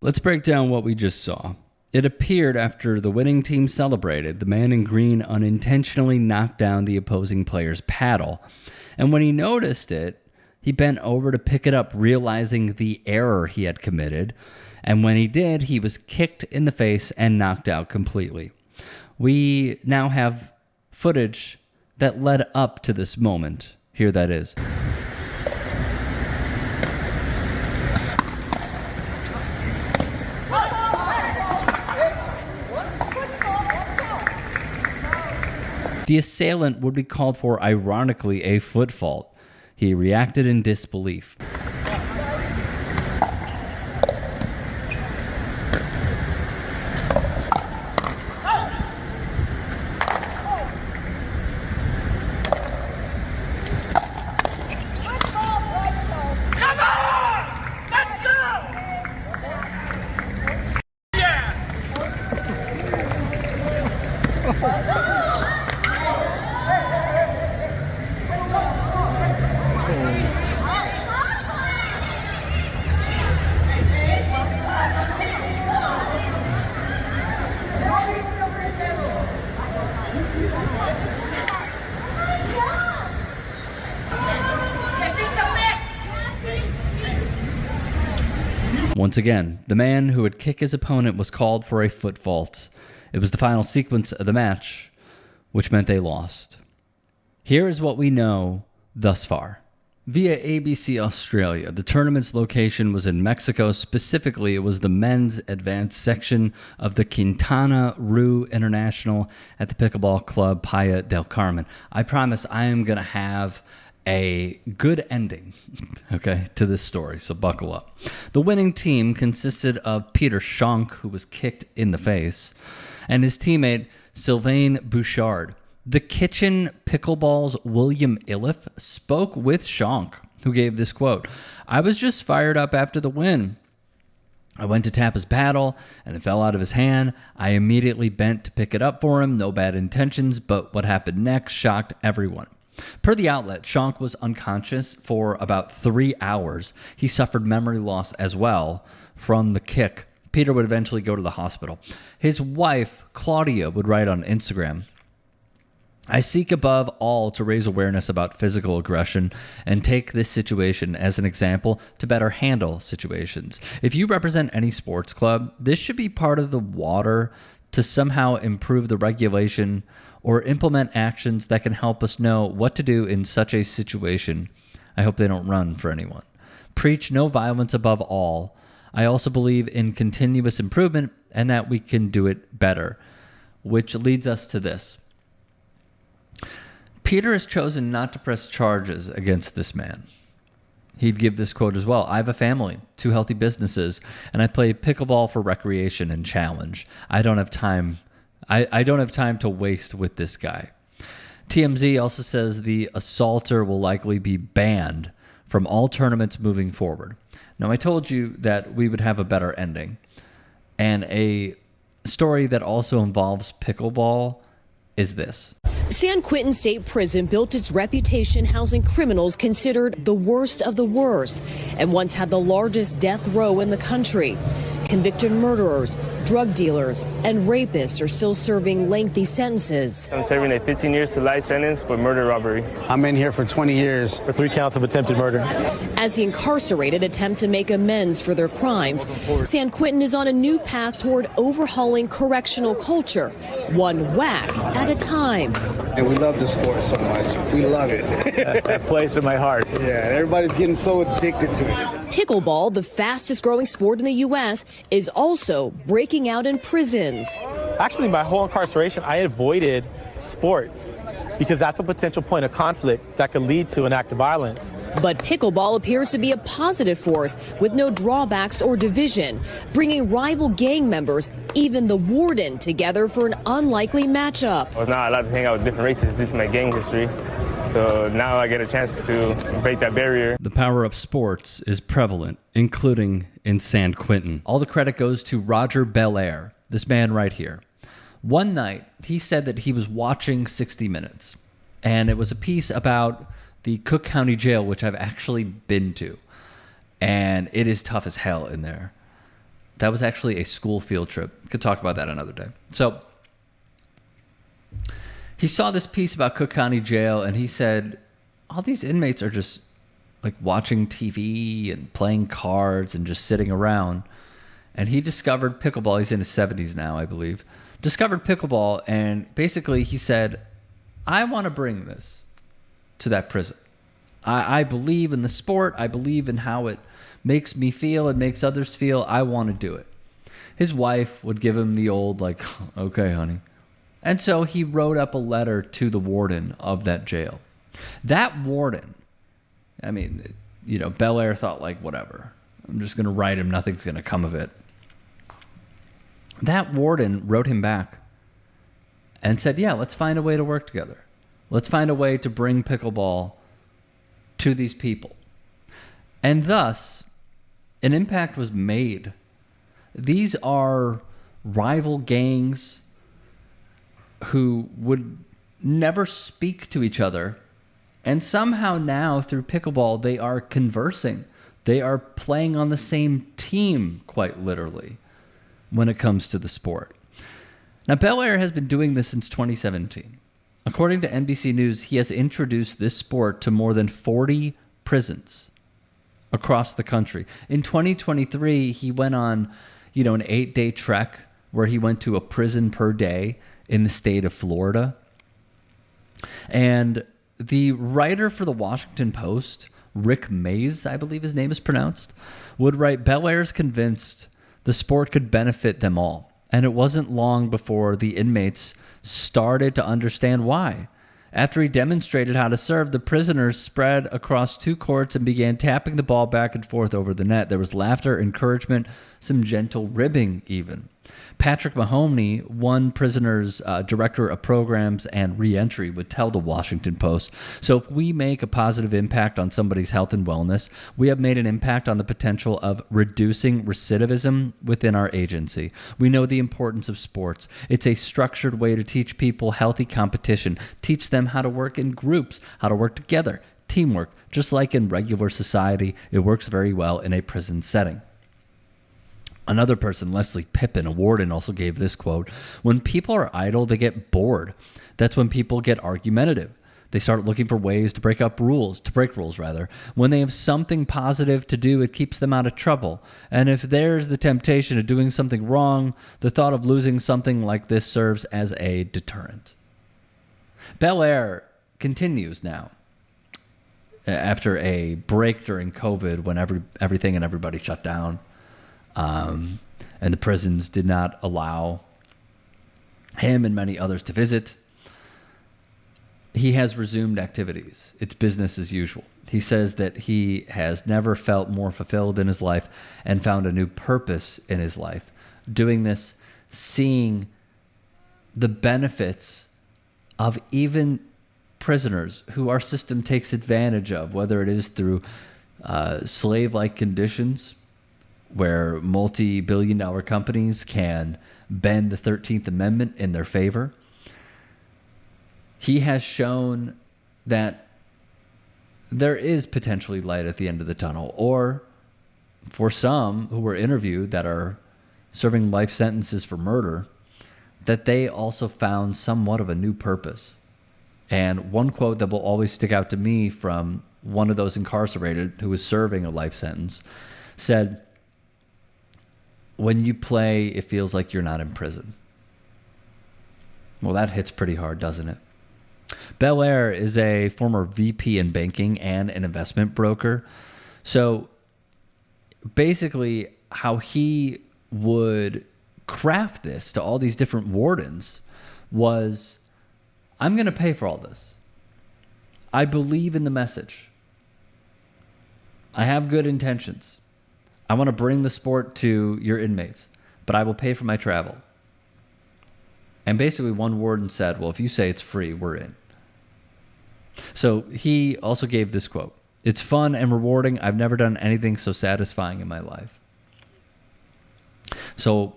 Let's break down what we just saw. It appeared after the winning team celebrated, the man in green unintentionally knocked down the opposing player's paddle. And when he noticed it, he bent over to pick it up, realizing the error he had committed. And when he did, he was kicked in the face and knocked out completely. We now have footage that led up to this moment. Here that is. The assailant would be called for, ironically, a foot fault. He reacted in disbelief. Once again, the man who would kick his opponent was called for a foot fault. It was the final sequence of the match, which meant they lost. Here is what we know thus far. Via ABC Australia, the tournament's location was in Mexico. Specifically, it was the men's advanced section of the Quintana Roo International at the Pickleball Club Playa del Carmen. I promise I am going to have a good ending, okay, to this story, so buckle up. The winning team consisted of Peter Schonk, who was kicked in the face, and his teammate Sylvain Bouchard. The Kitchen Pickleball's William Iliff spoke with Schonk, who gave this quote: "I was just fired up after the win. I went to tap his paddle, and it fell out of his hand. I immediately bent to pick it up for him. No bad intentions, but what happened next shocked everyone." Per the outlet, Schonk was unconscious for about 3 hours. He suffered memory loss as well from the kick. Peter would eventually go to the hospital. His wife, Claudia, would write on Instagram, "I seek above all to raise awareness about physical aggression and take this situation as an example to better handle situations. If you represent any sports club, this should be part of the water to somehow improve the regulation or implement actions that can help us know what to do in such a situation. I hope they don't run for anyone. Preach no violence above all. I also believe in continuous improvement and that we can do it better." Which leads us to this. Peter has chosen not to press charges against this man. He'd give this quote as well: "I have a family, 2 healthy businesses, and I play pickleball for recreation and challenge. I don't have time to waste with this guy." TMZ also says the assaulter will likely be banned from all tournaments moving forward. Now, I told you that we would have a better ending. And a story that also involves pickleball is this. San Quentin State Prison built its reputation housing criminals considered the worst of the worst and once had the largest death row in the country. Convicted murderers, drug dealers, and rapists are still serving lengthy sentences. I'm serving a 15 years to life sentence for murder robbery. I'm in here for 20 years for 3 counts of attempted murder. As the incarcerated attempt to make amends for their crimes, San Quentin is on a new path toward overhauling correctional culture, one whack at a time. And we love the sport so much. We love it. That place in my heart. Yeah, everybody's getting so addicted to it. Pickleball, the fastest growing sport in the U.S., is also breaking out in prisons. Actually, my whole incarceration, I avoided sports because that's a potential point of conflict that could lead to an act of violence. But pickleball appears to be a positive force with no drawbacks or division, bringing rival gang members, even the warden, together for an unlikely matchup. I was not allowed to hang out with different races due to my gang history. So now I get a chance to break that barrier. The power of sports is prevalent, including in San Quentin. All the credit goes to Roger Belair, this man right here. One night, he said that he was watching 60 Minutes, and it was a piece about the Cook County Jail, which I've actually been to, and it is tough as hell in there. That was actually a school field trip. Could talk about that another day. So he saw this piece about Cook County Jail, and he said, all these inmates are just like watching TV and playing cards and just sitting around. And he discovered pickleball. He's in his 70s now, I believe. Discovered pickleball, and basically he said, I want to bring this to that prison. I believe in the sport. I believe in how it makes me feel. It makes others feel. I want to do it. His wife would give him the old, like, okay, honey. And so he wrote up a letter to the warden of that jail. That warden, I mean, Bel Air thought, like, whatever. I'm just going to write him. Nothing's going to come of it. That warden wrote him back and said, yeah, let's find a way to work together. Let's find a way to bring pickleball to these people. And thus, an impact was made. These are rival gangs who would never speak to each other. And somehow now, through pickleball, they are conversing. They are playing on the same team, quite literally, when it comes to the sport. Now, Bel Air has been doing this since 2017. According to NBC News, he has introduced this sport to more than 40 prisons across the country. In 2023, he went on, an 8-day trek where he went to a prison per day in the state of Florida. And the writer for the Washington Post, Rick Mays, I believe his name is pronounced, would write, Bel Air's convinced the sport could benefit them all. And it wasn't long before the inmates started to understand why. After he demonstrated how to serve, the prisoners spread across 2 courts and began tapping the ball back and forth over the net. There was laughter, encouragement, some gentle ribbing even. Patrick Mahoney, one prisoner's director of programs and reentry, would tell the Washington Post, so if we make a positive impact on somebody's health and wellness, we have made an impact on the potential of reducing recidivism within our agency. We know the importance of sports. It's a structured way to teach people healthy competition, teach them how to work in groups, how to work together, teamwork. Just like in regular society, it works very well in a prison setting. Another person, Leslie Pippin, a warden, also gave this quote, when people are idle, they get bored. That's when people get argumentative. They start looking for ways to break rules. When they have something positive to do, it keeps them out of trouble. And if there's the temptation of doing something wrong, the thought of losing something like this serves as a deterrent. Bel Air continues now. After a break during COVID when everything and everybody shut down. And the prisons did not allow him and many others to visit. He has resumed activities. It's business as usual. He says that he has never felt more fulfilled in his life and found a new purpose in his life. Doing this, seeing the benefits of even prisoners who our system takes advantage of, whether it is through slave-like conditions, where multi-billion-dollar companies can bend the 13th Amendment in their favor. He has shown that there is potentially light at the end of the tunnel, or for some who were interviewed that are serving life sentences for murder, that they also found somewhat of a new purpose. And one quote that will always stick out to me from one of those incarcerated who was serving a life sentence said, when you play, it feels like you're not in prison. Well, that hits pretty hard, doesn't it? Bel Air is a former VP in banking and an investment broker. So basically, how he would craft this to all these different wardens was, I'm going to pay for all this. I believe in the message. I have good intentions. I want to bring the sport to your inmates, but I will pay for my travel. And basically one warden said, well, if you say it's free, we're in. So he also gave this quote, it's fun and rewarding. I've never done anything so satisfying in my life. So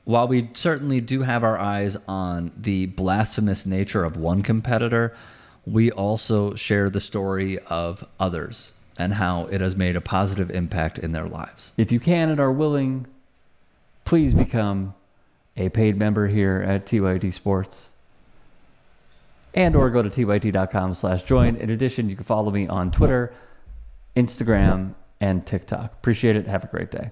while we certainly do have our eyes on the blasphemous nature of one competitor, we also share the story of others and how it has made a positive impact in their lives. If you can and are willing, please become a paid member here at TYT Sports. And or go to tyt.com/join. In addition, you can follow me on Twitter, Instagram, and TikTok. Appreciate it. Have a great day.